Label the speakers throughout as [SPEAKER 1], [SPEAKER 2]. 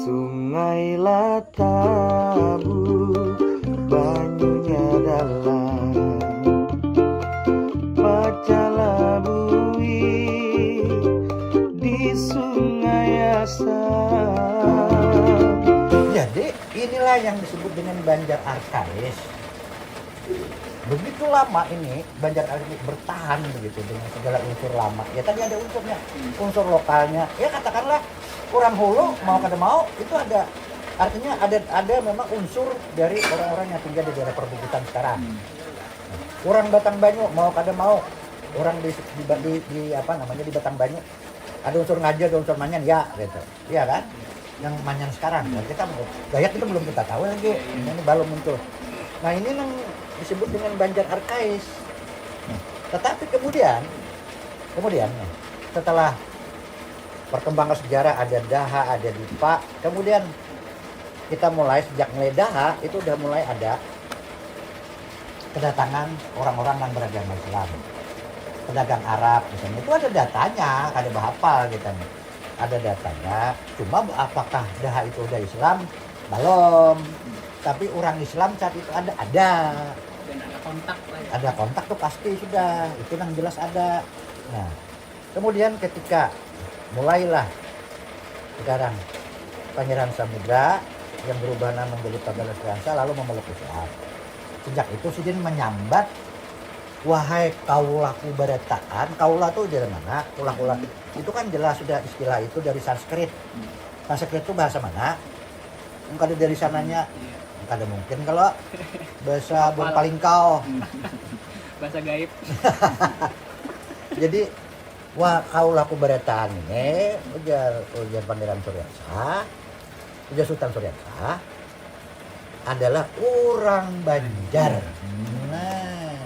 [SPEAKER 1] Sungai Latabu banyunya dalam, Pacalabui di Sungai Asam.
[SPEAKER 2] Jadi inilah yang disebut dengan Banjar Arkais. Begitu lama ini Banjar Arkais bertahan begitu dengan segala unsur lama. Ya tadi ada unsurnya, unsur lokalnya. Ya katakanlah orang Hulu mau kada mau itu ada, artinya ada memang unsur dari orang-orang yang tinggal di daerah perbukitan sekarang. Orang Batang Banyu mau kada mau, orang di apa namanya di Batang Banyu ada unsur Ngaja, ada unsur Manyan ya gitu. Iya kan? Yang Manyan sekarang. Nah, kita Dayak itu belum kita tahu lagi. Ini belum muncul. Nah, ini yang disebut dengan Banjar Arkais. Tetapi kemudian setelah perkembangan sejarah ada Daha, ada Dipa, kemudian kita mulai sejak mulai Daha itu udah mulai ada kedatangan orang-orang yang beragama Islam, pedagang Arab misalnya, itu ada datanya, ada bahapal gitu nih, ada datanya. Cuma apakah Daha itu udah Islam? Belum. Tapi orang Islam saat itu ada.
[SPEAKER 3] Dan ada kontak lah ya.
[SPEAKER 2] Ada kontak tuh pasti sudah, itu yang jelas ada. Nah, kemudian ketika mulailah sekarang Pangeran Samudra yang berubah nama menjadi Pangeran Srihansa lalu memeluk Islam. Sejak itu Sidin menyambat, wahai kaulaku barataan. Kaula tuh dari mana? Kula itu kan jelas sudah istilah itu dari Sanskrit. Sanskrit itu bahasa mana? Enggak ada dari sananya. Enggak ada mungkin kalau bahasa paling kau.
[SPEAKER 3] Bahasa gaib.
[SPEAKER 2] Jadi wah kaulaku barataan ini ujar Pangeran Srihansa, ujar Sultan Srihansa adalah orang Banjar. Nah,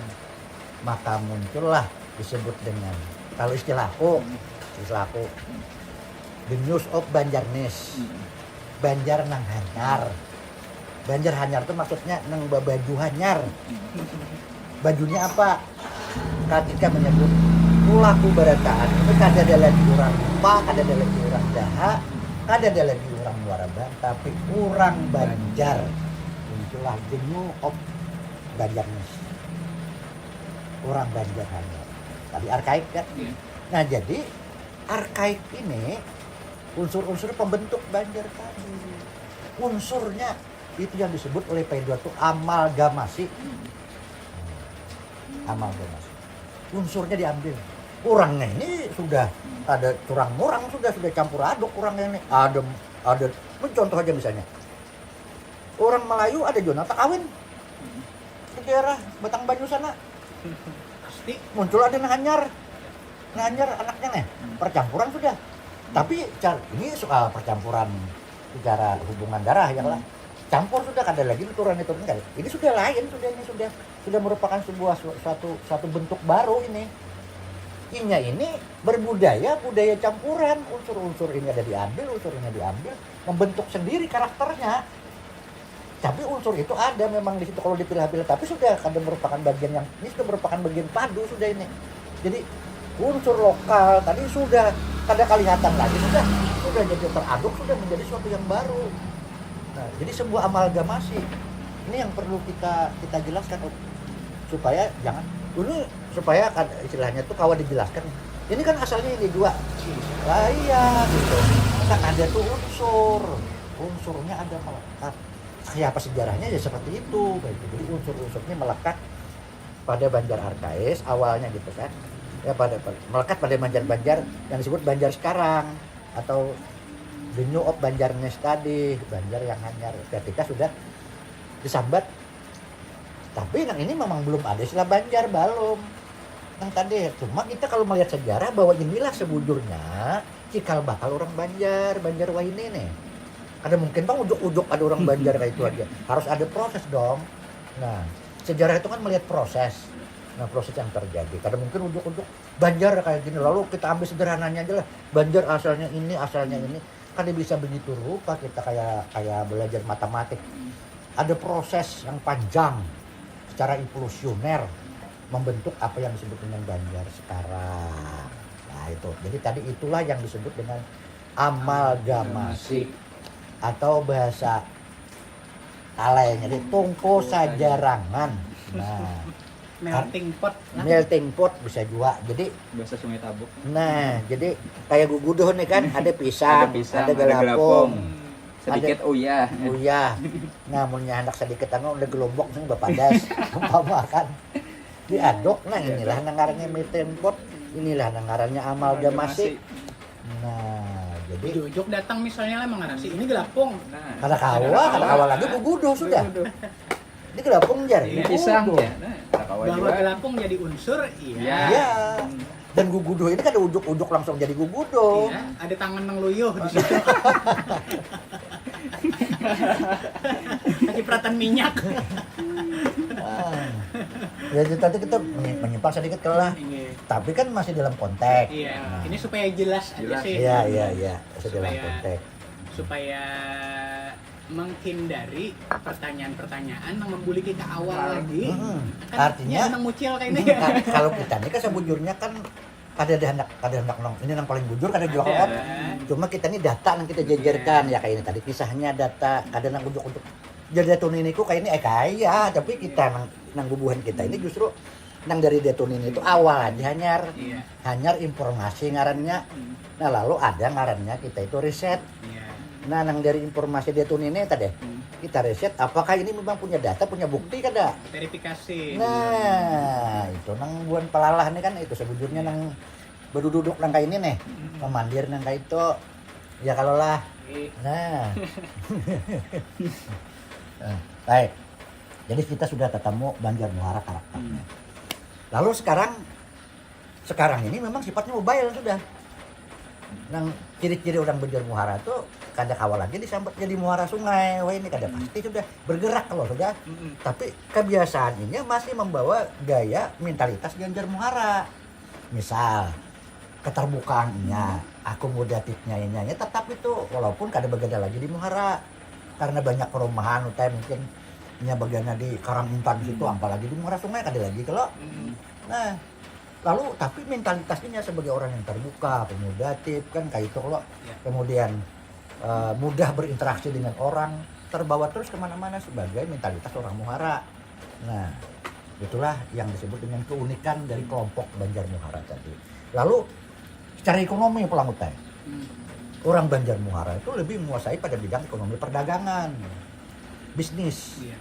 [SPEAKER 2] maka muncullah disebut dengan, kalau istilahku the news of Banjarness. Banjar nang hanyar. Banjar hanyar itu maksudnya nang baju hanyar. Bajunya apa? Ketika menyebut kulaku barataan itu kada ada lagi orang Lupa, kada ada lagi orang Daha, kada ada lagi orang Muarabang, tapi orang Banjar. Muncullah the new of Banjarness. Orang Banjar hanyar. Tadi arkaik kan? Nah jadi arkaik ini unsur-unsur pembentuk Banjar tadi. Unsurnya itu yang disebut oleh Pedro itu amalgamasi. Amalgamasi. Unsurnya diambil. Orangnya ini sudah ada curang murang, sudah campur aduk orangnya ini. Ada contoh aja misalnya. Orang Melayu ada Jonata kawin di daerah Batang Banyu sana.
[SPEAKER 3] Pasti
[SPEAKER 2] Muncul ada Nahanyar anaknya nih. Percampuran sudah. Tapi ini soal percampuran secara hubungan darah ya lah. Campur sudah, ada lagi turunan itu enggak. Ini sudah lain, sudah merupakan sebuah suatu bentuk baru ini. Ini budaya campuran, unsur-unsur ini ada diambil, unsur ini diambil, membentuk sendiri karakternya. Tapi unsur itu ada memang di situ kalau dipilah-pilah, tapi sudah ada merupakan bagian yang ini sudah merupakan bagian padu sudah ini. Jadi unsur lokal tadi sudah kada kelihatan lagi, sudah jadi teraduk, sudah menjadi suatu yang baru. Nah, jadi sebuah amalgamasi ini yang perlu kita jelaskan supaya jangan dulu, supaya istilahnya tuh kawan dijelaskan. Ini kan asalnya ini dua. Lah iya gitu. Kan ada tuh unsurnya ada melekat. Siapa sejarahnya ya seperti itu. Jadi unsur-unsurnya melekat pada Banjar Arkais awalnya gitu kan. Ya melekat pada Banjar yang disebut Banjar sekarang atau the new of Banjarness tadi, Banjar yang hanyar ketika sudah disambat. Tapi yang ini memang belum ada istilah Banjar, belum. Yang tadi cuma kita kalau melihat sejarah bahwa inilah sebujurnya cikal bakal orang Banjar Wahine nih. Ada mungkin bang ujuk-ujuk ada orang Banjar kayak itu aja. Harus ada proses dong. Nah, sejarah itu kan melihat proses. Nah, proses yang terjadi. Kadang mungkin ujuk-ujuk Banjar kayak gini. Lalu kita ambil sederhananya aja lah. Banjar asalnya ini. Kan bisa begitu rupa kita kayak belajar matematik. Ada proses yang panjang secara evolusioner membentuk apa yang disebut dengan Banjar sekarang. Nah, itu. Jadi tadi itulah yang disebut dengan amalgamasi. atau bahasa lainnya di tungku sajarangan. Nah,
[SPEAKER 3] Melting pot lah.
[SPEAKER 2] melting pot bisa juga. Jadi
[SPEAKER 4] Bahasa Sungai Tabuk.
[SPEAKER 2] nah, jadi kayak gugudoh nih kan ada pisang, ada
[SPEAKER 4] ada
[SPEAKER 2] galapung,
[SPEAKER 4] Sedikit uyah.
[SPEAKER 2] uyah. Nah, munnya anak sedikit anu udah gelombok sing bapadas. Umpama kan diaduk. Nah, inilah nangarannya melting pot, inilah nangarannya amalgamasi. Nah, jadi
[SPEAKER 3] Jujuk datang misalnya lah mengarasi ini gelapung.
[SPEAKER 4] Nah,
[SPEAKER 2] kada kawa lagi gugudoh sudah. Ini gelapung jar.
[SPEAKER 3] Ini
[SPEAKER 4] pisang
[SPEAKER 2] gugudoh.
[SPEAKER 4] ya. Nah, kawa
[SPEAKER 3] Bahwa
[SPEAKER 4] juga.
[SPEAKER 3] gelapung jadi unsur, iya.
[SPEAKER 4] Ya.
[SPEAKER 2] Iya. Dan gugudoh ini kan ada ujuk-ujuk langsung jadi gugudoh.
[SPEAKER 3] Iya, ada tangan nang luyuh di situ. Cipratan minyak.
[SPEAKER 2] Ah. Ya tadi kita menyimpang sedikit lah.
[SPEAKER 3] Iya.
[SPEAKER 2] Tapi kan masih dalam konteks.
[SPEAKER 3] Iya,
[SPEAKER 2] Nah.
[SPEAKER 3] ini supaya jelas aja
[SPEAKER 4] Jelas.
[SPEAKER 3] sih.
[SPEAKER 2] Iya, masih dalam
[SPEAKER 3] Supaya-
[SPEAKER 2] konteks.
[SPEAKER 3] Supaya menghindari pertanyaan-pertanyaan yang membuli kita awal lagi. Kan
[SPEAKER 2] Artinya
[SPEAKER 3] nang mucil kayak ini.
[SPEAKER 2] nah, kalau kita ini kan sebujurnya kan ada hendak nong ini yang paling bujur kada jual
[SPEAKER 3] Ada.
[SPEAKER 2] kan. Cuma kita ini data yang kita jajarkan ya kayak ini tadi kisahnya data kadang nang ujuk-ujuk jadi datun ini ku kayak ini kaya tapi kita nang bubuhan kita ini justru nang dari datun ini itu awal aja
[SPEAKER 3] Iya.
[SPEAKER 2] hanyar informasi ngarannya. Nah lalu ada ngarannya kita itu riset.
[SPEAKER 3] Iya.
[SPEAKER 2] Nah nang dari informasi datun ini tadi kita riset apakah ini memang punya data punya bukti kada.
[SPEAKER 3] Verifikasi.
[SPEAKER 2] Nah, itu nang buan pelalah nih kan itu sebujurnya nang berduduk nang kayak ini nih, memandir nang kayak itu. Ya kalau lah.
[SPEAKER 3] Eh,
[SPEAKER 2] Nah. Nah, baik. Jadi kita sudah ketemu Banjar Muara karakternya. Lalu sekarang ini memang sifatnya mobile sudah. Nang ciri-ciri orang Banjar Muara tuh kada kawal lagi disambat jadi muara sungai. Wah ini kada pasti sudah bergerak kalau sudah. Tapi kebiasaannya masih membawa gaya mentalitas Banjar Muara. Misal keterbukaannya, akomodatifnya nya tetap itu walaupun kada berbeda lagi di Muara karena banyak perumahan utai mungkin nya bagiannya di Karangimpan situ apalagi di Muara Sungai kada lagi kalau. Nah, lalu tapi mentalitasnya sebagai orang yang terbuka, akomodatif kan kayak itu kalau
[SPEAKER 3] Ya.
[SPEAKER 2] kemudian mudah berinteraksi dengan orang, terbawa terus kemana-mana sebagai mentalitas orang Muara. Nah, itulah yang disebut dengan keunikan dari kelompok Banjar Muara tadi. Lalu secara ekonomi pulang utai, orang Banjar Muara itu lebih menguasai pada bidang ekonomi perdagangan, bisnis.
[SPEAKER 3] Iya.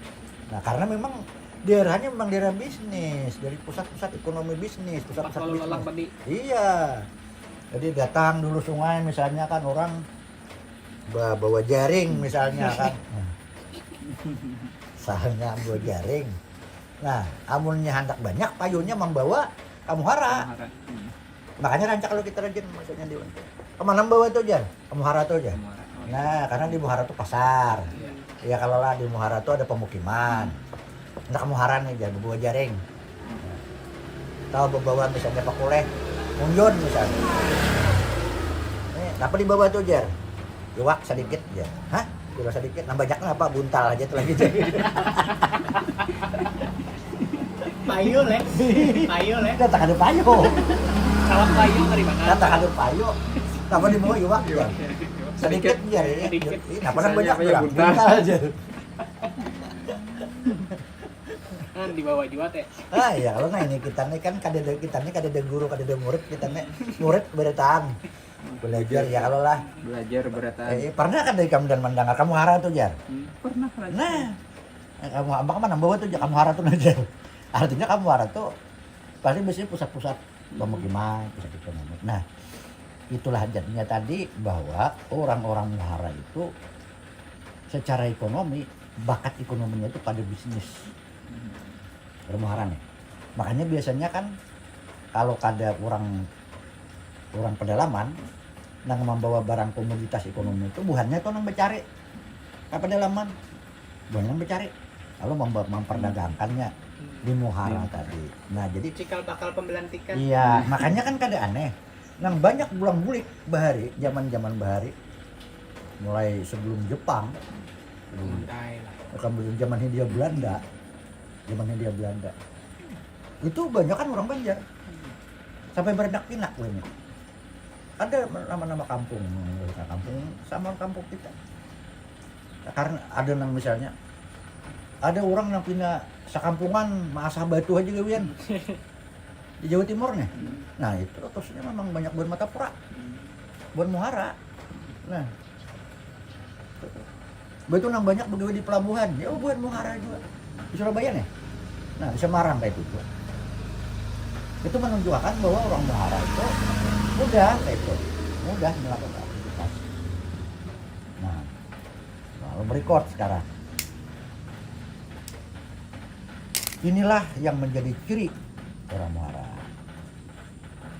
[SPEAKER 2] Nah, karena memang daerahnya memang daerah bisnis, dari pusat-pusat ekonomi bisnis, pusat-pusat
[SPEAKER 3] Kalau lelang
[SPEAKER 2] bisnis.
[SPEAKER 3] tadi.
[SPEAKER 2] Iya. Jadi datang dulu sungai misalnya kan orang bawa jaring misalnya kan. Sahamnya bawa jaring. Nah, amunnya hendak banyak payunnya membawa kamuhara. Makanya rancak kalau kita rajin maksudnya di kemana bawa tuh Jan? Kamuhara tuh Jan. Nah, karena di Muhara tuh pasar.
[SPEAKER 3] Iya.
[SPEAKER 2] Ya kalau lah di Muhara tuh ada pemukiman. Nah Muhara nih Jan, bawa jaring. Tahu bawa misalnya pakuleh, unjon misalnya. Kenapa dibawa tuh Jar? Iwak sedikit ya. Hah? Iwak sedikit. Nah banyaknya apa? Buntal aja tuh lagi.
[SPEAKER 3] Payu leh. Payu leh.
[SPEAKER 2] Kita tak ada payo.
[SPEAKER 3] Kalau payu dari mana?
[SPEAKER 2] Kita tak ada payo. Kenapa dibawa iwak ya? Sedikit ya.
[SPEAKER 3] Sedikit.
[SPEAKER 2] Kenapa nang banyak
[SPEAKER 4] Sisanya
[SPEAKER 2] bilang?
[SPEAKER 4] buntal.
[SPEAKER 2] Buntal aja.
[SPEAKER 3] Kan di bawah juga teh.
[SPEAKER 2] Ah ya kalau nah ini kita nih kan kita nih kada ada guru kada ada murid kita nih murid beretang belajar ya kalau lah
[SPEAKER 4] Belajar beratan.
[SPEAKER 2] pernah kan dari kamu dan mendengar kamu hara tuh Jar.
[SPEAKER 4] Pernah Raja.
[SPEAKER 2] Nah, kamu abang mana bawa tuh kamu hara tuh aja. Artinya kamu hara tuh pasti biasanya pusat-pusat pemukiman, pusat ekonomi. Nah, itulah jadinya tadi bahwa orang-orang Muhara itu secara ekonomi bakat ekonominya itu pada bisnis. Muhara nih. Makanya biasanya kan kalau ada orang pedalaman nang membawa barang komoditas ekonomi itu buhannya tuh nang becari ke pedalaman buhannya nang becari lalu memperdagangkannya di Muhara tadi. Nah jadi
[SPEAKER 3] Cikal bakal pembelantikan.
[SPEAKER 2] iya makanya kan kada aneh nang banyak bulang-bulik bahari zaman bahari mulai sebelum Jepang
[SPEAKER 3] Montai lah.
[SPEAKER 2] kemudian zaman Hindia Belanda itu banyak kan orang Banjar sampai beredak pinak ini ada nama-nama kampung sama kampung kita Karena ada yang misalnya ada orang yang punya sekampungan maasah batu aja gawian di Jawa Timur nih. Nah itu terusnya memang banyak buat mata pura, buat muhara. Nah betul nang banyak begawe di pelabuhan, ya buat muhara juga di Surabaya nih. Nah di Semarang kayak itu juga. Itu menunjukkan bahwa orang muhara itu mudah kayak itu, mudah melakukan aktivitas. Nah lalu berikut sekarang. Inilah yang menjadi ciri orang muhara.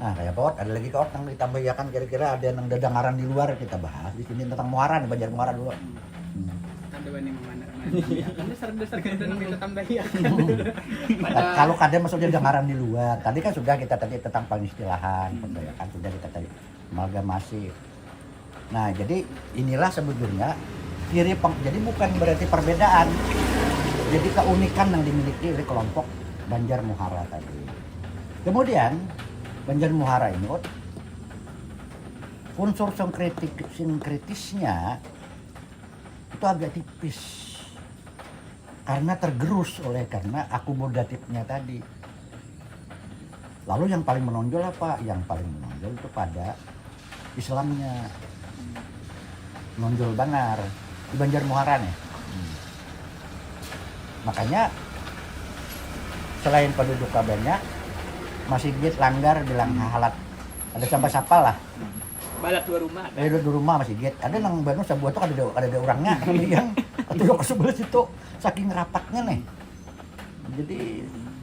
[SPEAKER 2] Nah kayak pot, ada lagi kot yang ditambahiakan kira-kira ada yang dadangaran di luar kita bahas di sini tentang muhara nih, Banjar Muhara dulu.
[SPEAKER 3] Ada wani mana kan dasar-dasar kita nang kita tambahi ya.
[SPEAKER 2] Kalau kadang maksudnya dadangaran di luar. Tadi kan sudah kita tadi tentang pengistilahan, pendayakan sudah kita tadi amalgamasi. Nah jadi inilah sebetulnya ciri jadi bukan berarti perbedaan. Jadi keunikan yang dimiliki oleh kelompok Banjar Muhara tadi. Kemudian Banjar Muhara ini unsur sinkritisnya itu agak tipis karena tergerus karena akomodatifnya tadi. Lalu yang paling menonjol apa? Yang paling menonjol itu pada Islamnya, menonjol benar di Banjar Muhara nih. Makanya selain penduduk banyak, masjid langgar bilang halat. Ada sampah sapal lah.
[SPEAKER 3] Balak dua rumah.
[SPEAKER 2] Ada dua rumah masjid. Ada nang Bandung sebuah tuh ada orangnya yang atau ke sebelah situ saking rapatnya nih. Jadi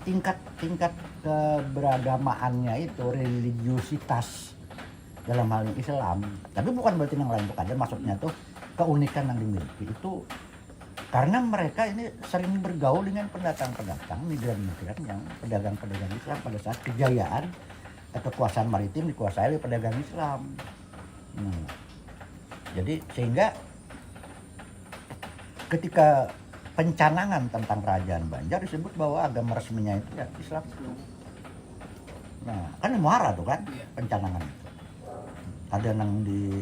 [SPEAKER 2] tingkat keberagamaannya itu religiusitas dalam hal ini Islam. Tapi bukan berarti yang lain bukan. Maksudnya tuh keunikan yang dimiliki itu karena mereka ini sering bergaul dengan pendatang-pendatang, migran-migran yang pedagang-pedagang Islam pada saat kejayaan atau kekuasaan maritim dikuasai oleh pedagang Islam. Jadi sehingga ketika pencanangan tentang kerajaan Banjar disebut bahwa agama resminya itu ya Islam. Nah kan di Muhara tuh kan pencanangan itu. Ada yang di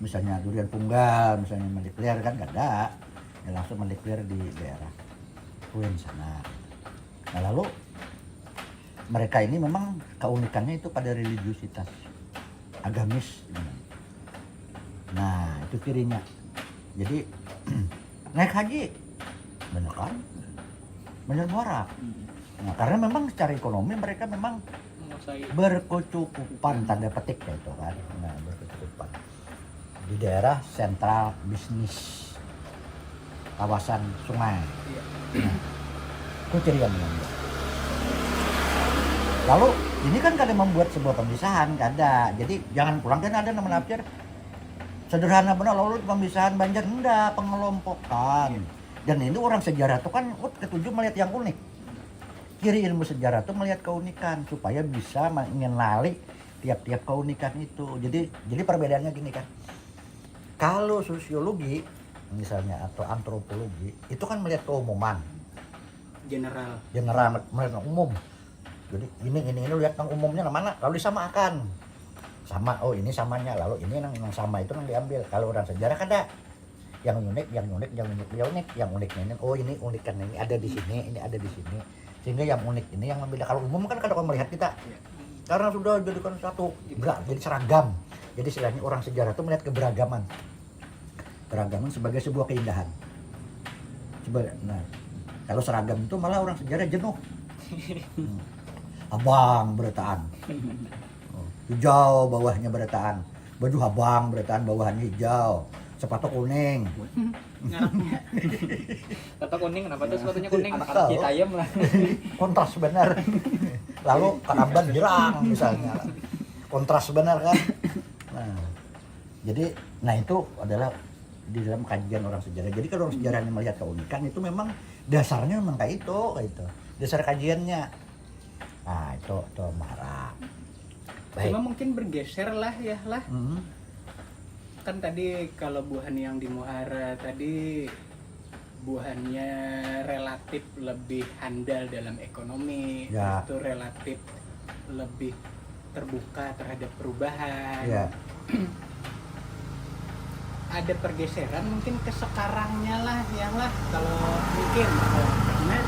[SPEAKER 2] misalnya Durian Punggal, misalnya mendeklar kan gak ada. Ya langsung mendeklar di daerah Uin sana. Nah lalu mereka ini memang keunikannya itu pada religiusitas agamis. Nah itu cirinya. Jadi naik haji bener kan? Banjar Muhara. Nah karena memang secara ekonomi mereka memang berkecukupan tanda petik ya itu kan. Nah berkecukupan di daerah sentral bisnis kawasan sungai. Itu ciri yang menonjol. Lalu ini kan kadang membuat sebuah pemisahan, ada. Jadi jangan pulang kan ada nama nafsir sederhana benar lalu pemisahan Banjar enggak, pengelompokan. Dan ini orang sejarah itu kan ketujuh melihat yang unik. Ciri ilmu sejarah itu melihat keunikan supaya bisa mengenali tiap-tiap keunikan itu. Jadi perbedaannya gini kan. Kalau sosiologi misalnya atau antropologi itu kan melihat keumuman
[SPEAKER 3] general
[SPEAKER 2] melihat umum. Jadi ini lihat yang umumnya mana lalu disamakan sama, oh ini samanya, lalu ini yang sama itu yang diambil. Kalau orang sejarah kan ada yang uniknya ini, oh ini unik kan ini ada di sini, ini ada di sini, sehingga yang unik ini yang membeda. Kalau umum kan kalau melihat kita karena sudah jadikan satu jadi seragam. Jadi istilahnya orang sejarah itu melihat keberagaman sebagai sebuah keindahan. Nah, kalau seragam itu malah orang sejarah jenuh. Abang beretaan, hijau bawahnya beretaan, baju abang beretaan bawahnya hijau, sepatu kuning.
[SPEAKER 3] Sepatu kuning kenapa tuh sepatunya kuning?
[SPEAKER 4] Anak-anak kita ayam lah.
[SPEAKER 2] Kontras benar. Lalu karaban girang misalnya, kontras benar kan. Nah, jadi itu adalah di dalam kajian orang sejarah. Jadi kalau orang sejarah yang melihat keunikan itu memang dasarnya memang kayak itu. Dasar kajiannya. Nah itu Muhara.
[SPEAKER 3] Cuma mungkin bergeser lah. Kan tadi kalau buhan yang di Muhara tadi buhannya relatif lebih handal dalam ekonomi, itu relatif lebih terbuka terhadap perubahan. ada pergeseran mungkin ke sekarangnya lah yang lah kalau mungkin karena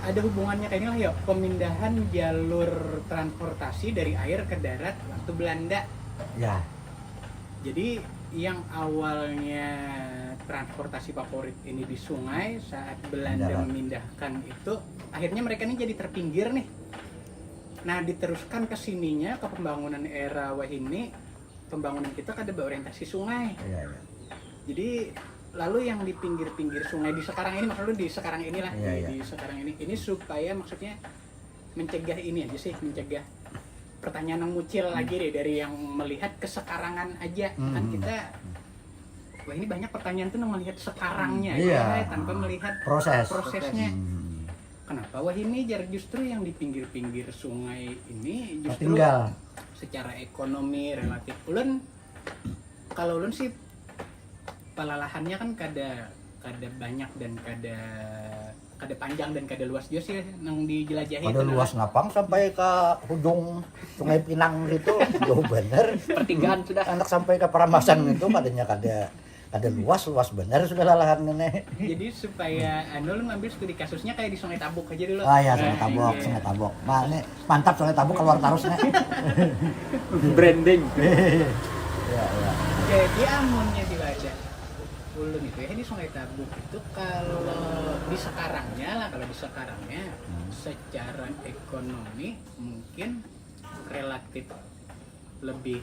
[SPEAKER 3] ada hubungannya kayak ini lah ya, pemindahan jalur transportasi dari air ke darat waktu Belanda.
[SPEAKER 2] Ya.
[SPEAKER 3] Jadi yang awalnya transportasi favorit ini di sungai, saat Belanda memindahkan itu, akhirnya mereka ini jadi terpinggir nih. Nah, diteruskan ke sininya ke pembangunan era Wahini, pembangunan kita kada berorientasi sungai.
[SPEAKER 2] Iya.
[SPEAKER 3] Jadi lalu yang di pinggir-pinggir sungai di sekarang ini, maksudnya di sekarang inilah,
[SPEAKER 2] Iya.
[SPEAKER 3] di sekarang ini supaya maksudnya mencegah ini aja sih, mencegah pertanyaan yang muncul lagi deh dari yang melihat kesekarangan aja. Kan kita wah ini banyak pertanyaan tuh yang melihat sekarangnya aja tanpa melihat prosesnya. Kenapa wah ini justru yang di pinggir-pinggir sungai ini justru
[SPEAKER 2] tinggal
[SPEAKER 3] secara ekonomi relatif ulun, kalau ulun sih palalahannya kan kada banyak dan kada panjang dan kada luas juga sih yang dijelajahi.
[SPEAKER 2] Kada luas ngapang sampai ke ujung Sungai Pinang gitu. Jauh bener.
[SPEAKER 4] Pertigaan sudah.
[SPEAKER 2] Anak sampai ke Paramasan itu kadanya kada luas bener sudah lalahan nenek.
[SPEAKER 3] Jadi supaya lu ngambil studi kasusnya kayak di Sungai Tabuk aja dulu.
[SPEAKER 2] Ah ya, Sungai Tabuk. Nek mantap Sungai Tabuk keluar terus nek.
[SPEAKER 4] Branding.
[SPEAKER 2] Ya.
[SPEAKER 3] Jadi amunnya di wajah ulun itu ya di Sungai Tabuk itu kalau di sekarangnya secara ekonomi mungkin relatif lebih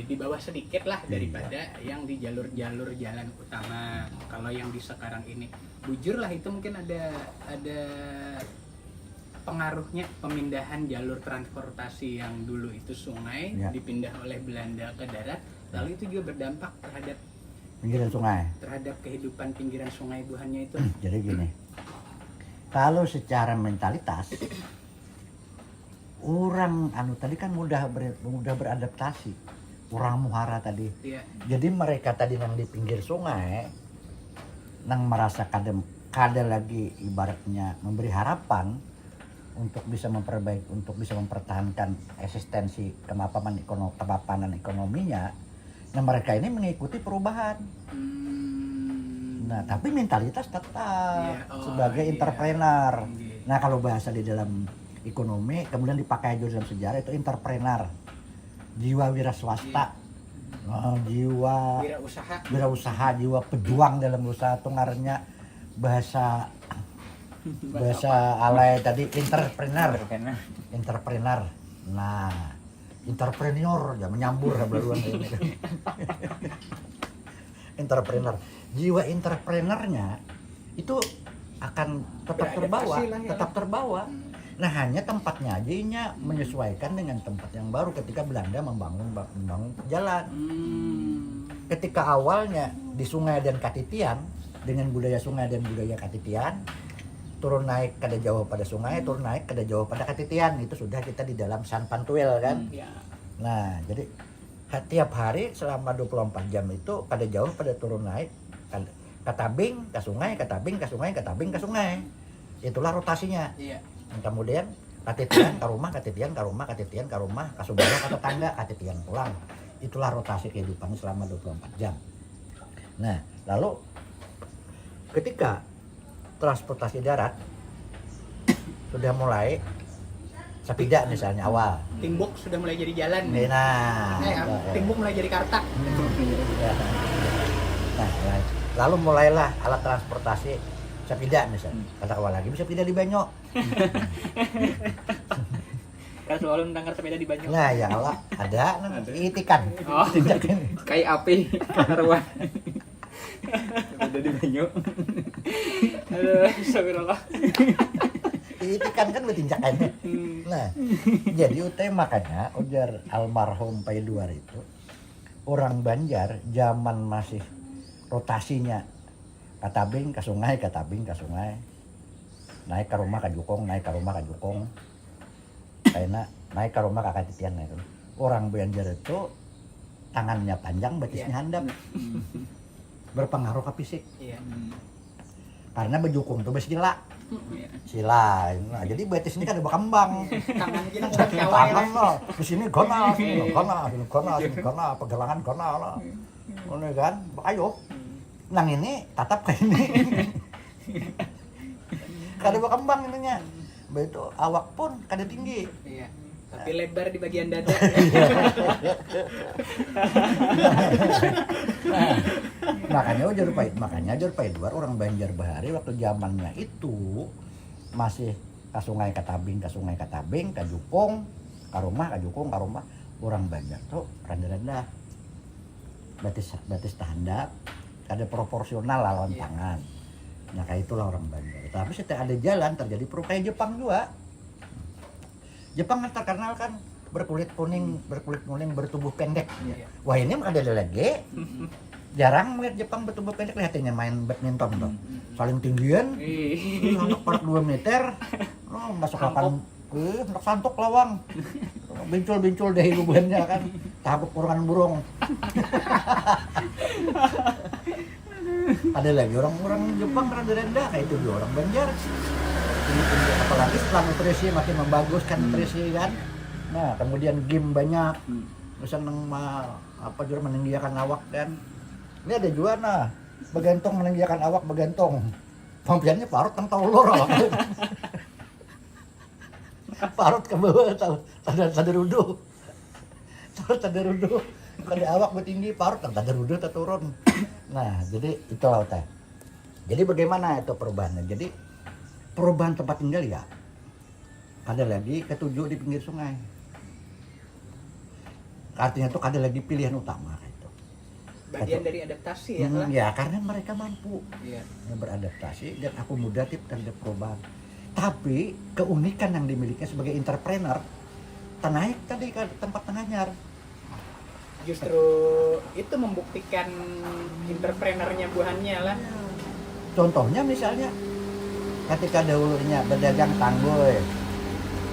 [SPEAKER 3] di bawah sedikit lah daripada yang di jalur-jalur jalan utama. Kalau yang di sekarang ini bujur lah itu mungkin ada pengaruhnya pemindahan jalur transportasi yang dulu itu sungai dipindah oleh Belanda ke darat, lalu itu juga berdampak terhadap
[SPEAKER 2] Pinggiran sungai.
[SPEAKER 3] Terhadap kehidupan pinggiran sungai buhannya itu.
[SPEAKER 2] Jadi gini, kalau secara mentalitas orang tadi kan mudah beradaptasi, orang Muhara tadi.
[SPEAKER 3] Iya.
[SPEAKER 2] Jadi mereka tadi yang di pinggir sungai, yang merasa kada lagi ibaratnya memberi harapan untuk bisa memperbaiki, untuk bisa mempertahankan eksistensi kemapanan ekonominya. Nah mereka ini mengikuti perubahan. Nah tapi mentalitas tetap sebagai entrepreneur. Nah kalau bahasa di dalam ekonomi kemudian dipakai juga dalam sejarah itu entrepreneur, jiwa wira swasta, jiwa wirausaha, jiwa pejuang dalam usaha itu ngarannya bahasa alay tadi entrepreneur. Nah entrepreneur ya menyambur baruan ini. Entrepreneur, jiwa entrepreneurnya itu akan tetap terbawa. Nah hanya tempatnya aja menyesuaikan dengan tempat yang baru ketika Belanda membangun jalan. Ketika awalnya di Sungai dan Katitian dengan budaya Sungai dan budaya Katitian, turun naik kada jauh pada sungai, turun naik kada jauh pada Katitian, itu sudah kita di dalam San Pantuil kan. Nah jadi tiap hari selama 24 jam itu kada jauh pada turun naik, katabing ke sungai, katabing ke sungai, katabing ke sungai. Itulah rotasinya. Kemudian Katitian ke rumah, Katitian ke rumah, Katitian ke rumah, ke Subaya ke tetangga, Katitian pulang. Itulah rotasi kehidupan selama 24 jam. Nah lalu ketika transportasi darat sudah mulai sepeda misalnya awal.
[SPEAKER 3] Timbuk sudah mulai jadi jalan. Timbuk mulai jadi karta.
[SPEAKER 2] Nah, lalu mulailah alat transportasi sepeda misalnya. Kata awal lagi bisa sepeda di Banyo.
[SPEAKER 4] Kan selalu mendengar sepeda di Banyo.
[SPEAKER 2] Nah, ya Allah ada itikan.
[SPEAKER 4] Oh, kayak api karuan. Sepeda di Banyo. Aduh, astagfirullah.
[SPEAKER 2] Itikan kan betinjakannya. Nah, jadi makanya ujar almarhum Paiduar itu orang Banjar zaman masih rotasinya katabing ke sungai, naik ke rumah ke Jukong, naik ke rumah ke Katitian itu. Orang Banjar itu tangannya panjang, betisnya handap. Berpengaruh ke fisik. Karena Bejukung itu bersila.
[SPEAKER 4] Iya.
[SPEAKER 2] Sila. Nah, jadi betis ini kan ada berkembang.
[SPEAKER 3] Tangan kita udah kawai
[SPEAKER 2] Tangan
[SPEAKER 3] lah.
[SPEAKER 2] lo, di sini gona, sini gona, pegelangan gona lah. Ini kan, ayo. Nang ini tatap kayak ini. Kada berkembang ininya. Begitu awak pun kada tinggi.
[SPEAKER 3] Iya. Tapi lebar di bagian dada.
[SPEAKER 2] Makanya Majapahit luar orang Banjarbahari waktu zamannya itu masih ke sungai Katabing, ke Jukung, ke rumah orang Banjar tuh rendah-rendah. Batis tahandap, ada proporsional lawan
[SPEAKER 3] Iya.
[SPEAKER 2] tangan. Nah kayak itulah orang Banjar. Tapi setiap ada jalan terjadi kayak Jepang juga. Jepang kan terkenal kan berkulit kuning, bertubuh pendek.
[SPEAKER 3] Iya.
[SPEAKER 2] Wah ini ada lagi. Jarang melihat Jepang bertubuh pendek, lihatnya main badminton tuh. Saling tinggian, anak parak 2 meter, masuk lapangan, anak santok lawang. Bincul deh hubungannya kan, takut kurangan burung. Ada lagi orang-orang Jepang rendah-rendah, kayak itu juga orang Banjar. Apalagi setelah nutrisi makin membaguskan nutrisi kan. Nah kemudian game banyak, terus juga meninggikan awak kan. Ini ada juga nah, bergantung meninggikan awak bergantung. Pampiannya parut kan tahu lor. Parut ke bawah tahu tadarudu. Tadarudu. Kalau awak bertinggi parut kan tadarudu turun. Nah, jadi itulah teh. Jadi bagaimana itu perubahannya? Jadi perubahan tempat tinggal ya. Ada lagi ketujuh di pinggir sungai. Artinya tuh ada lagi pilihan utama itu.
[SPEAKER 3] Bagian dari adaptasi ya lah.
[SPEAKER 2] Ya karena mereka mampu
[SPEAKER 3] Iya.
[SPEAKER 2] beradaptasi dan akomodatif terhadap perubahan. Tapi keunikan yang dimiliki sebagai entrepreneur naik tadi ke tempat Tenganyar.
[SPEAKER 3] Justru itu membuktikan entrepreneurnya buahannya lah.
[SPEAKER 2] Contohnya misalnya ketika dahulunya berdagang tanggoy,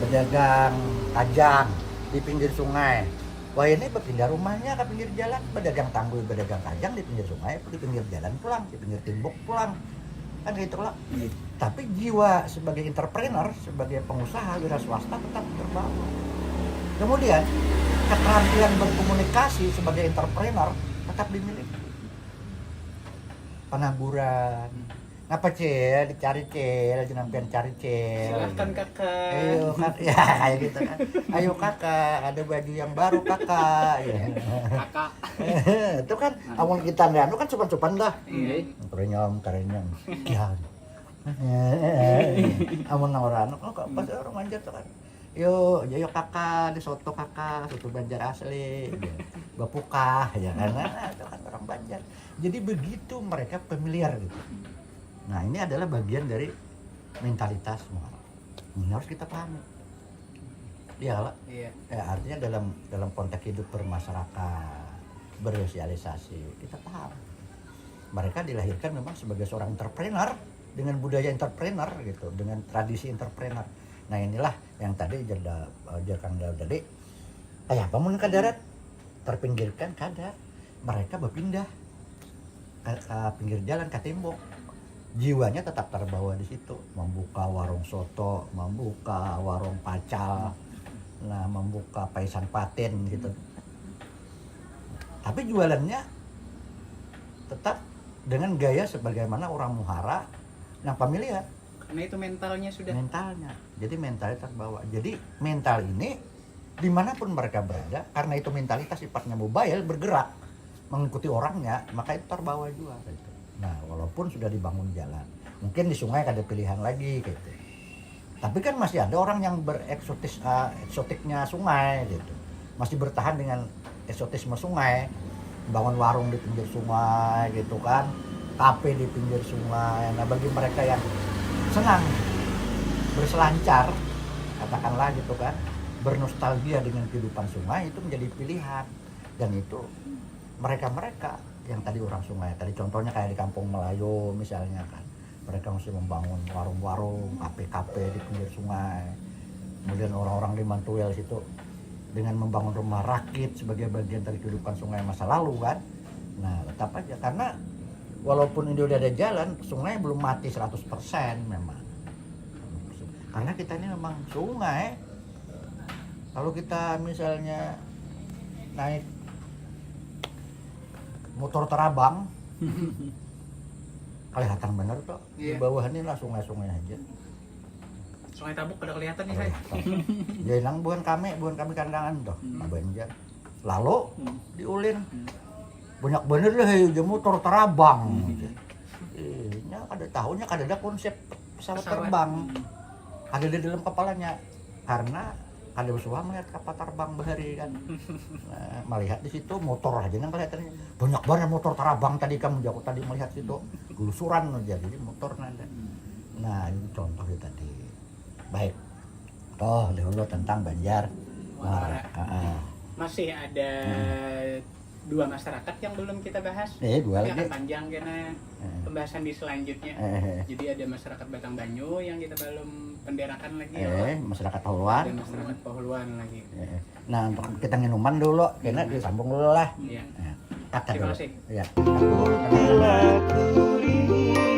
[SPEAKER 2] berdagang kajang di pinggir sungai. Wah ini berpindah rumahnya ke pinggir jalan, berdagang tangguh, berdagang kajang di pinggir sungai, di pinggir jalan pulang, di pinggir timbuk pulang, kan gitu lah. Tapi jiwa sebagai entrepreneur, sebagai pengusaha wira swasta tetap terbawa. Kemudian keterampilan berkomunikasi sebagai entrepreneur tetap dimiliki. Pengangguran, ngapa cel, dicari cel, jangan pengen cari cel.
[SPEAKER 3] Silahkan kakak.
[SPEAKER 2] Ayo kakak, ya kayak gitu kan. Ayo kakak, ada baju yang baru kakak. Ya.
[SPEAKER 3] Kakak.
[SPEAKER 2] Itu kan, amun kita nganu kan cupan-cupan dah.
[SPEAKER 3] Iya.
[SPEAKER 2] Karenyam. Kian. Amun orang kok pas orang Banjar tuh kan. Yo kakak, di soto kakak, soto Banjar asli. Bapukah ya kan. Nah, itu kan orang Banjar. Jadi begitu mereka familiar gitu. Nah ini adalah bagian dari mentalitas orang. Ini harus kita pahami. Iya lah.
[SPEAKER 3] Iya.
[SPEAKER 2] Ya, artinya dalam konteks hidup bermasyarakat, bersosialisasi, kita paham. Mereka dilahirkan memang sebagai seorang entrepreneur dengan budaya entrepreneur gitu, dengan tradisi entrepreneur. Nah inilah yang tadi Kang Daud tadi. Kayak apa mun ke darat terpinggirkan kada, mereka berpindah ke pinggir jalan ke tembok. Jiwanya tetap terbawa di situ, membuka warung soto, membuka warung pacal, nah membuka paisan paten gitu. Tapi jualannya tetap dengan gaya sebagaimana orang Muhara yang familiar.
[SPEAKER 3] Karena itu mentalnya sudah.
[SPEAKER 2] Mentalnya, jadi mentalnya terbawa. Jadi mental ini dimanapun mereka berada, karena itu mentalitas sifatnya mobile, bergerak, mengikuti orangnya, maka itu terbawa juga. Gitu. Nah, walaupun sudah dibangun jalan, mungkin di sungai ada pilihan lagi gitu. Tapi kan masih ada orang yang eksotiknya sungai gitu. Masih bertahan dengan eksotisme sungai, bangun warung di pinggir sungai gitu kan, kafe di pinggir sungai. Nah, bagi mereka yang senang berselancar, katakanlah gitu kan, bernostalgia dengan kehidupan sungai, itu menjadi pilihan. Dan itu mereka-mereka yang tadi orang sungai, tadi contohnya kayak di Kampung Melayu misalnya kan, mereka masih membangun warung-warung, kafe-kafe di pinggir sungai. Kemudian orang-orang di Mantuel situ dengan membangun rumah rakit sebagai bagian dari kehidupan sungai masa lalu kan. Nah tetap aja, karena walaupun ini udah ada jalan, sungai belum mati 100% memang. Karena kita ini memang sungai. Kalau kita misalnya naik motor terabang, kelihatan bener tuh. Di
[SPEAKER 3] Iya.
[SPEAKER 2] bawah ini lah sungai-sungai aja.
[SPEAKER 3] Sungai Tabuk pada kelihatan nih saya.
[SPEAKER 2] Jenang bukan kami kandangan tuh, Banjar. Lalu diulin. Banyak bener deh ya motor terabang. Nya ada tahunnya ada konsep pesawat terbang. Ada di dalam kepalanya. Karena ada usaha melihat kapal terbang bahari kan. Nah, melihat di situ motor aja yang kelihatannya. Banyak banget motor terabang tadi kamu jauh tadi melihat situ. Gelusuran aja jadi motor ada. Nah, ini contoh itu tadi. Baik. Toh dulu tentang Banjar. Nah,
[SPEAKER 3] Masih ada dua masyarakat yang belum kita bahas.
[SPEAKER 2] dua
[SPEAKER 3] Ini
[SPEAKER 2] lagi.
[SPEAKER 3] akan panjang karena pembahasan di selanjutnya. Jadi ada masyarakat Batang Banyu yang kita belum penderakan lagi.
[SPEAKER 2] Masyarakat Pahlawan.
[SPEAKER 3] Ada masyarakat Poholuan lagi.
[SPEAKER 2] Nah, untuk kita minuman dulu, kena disambung dulu lah.
[SPEAKER 3] Iya.
[SPEAKER 2] Kata
[SPEAKER 3] Terima
[SPEAKER 2] dulu.
[SPEAKER 3] kasih.
[SPEAKER 2] Ya.
[SPEAKER 1] Bila ku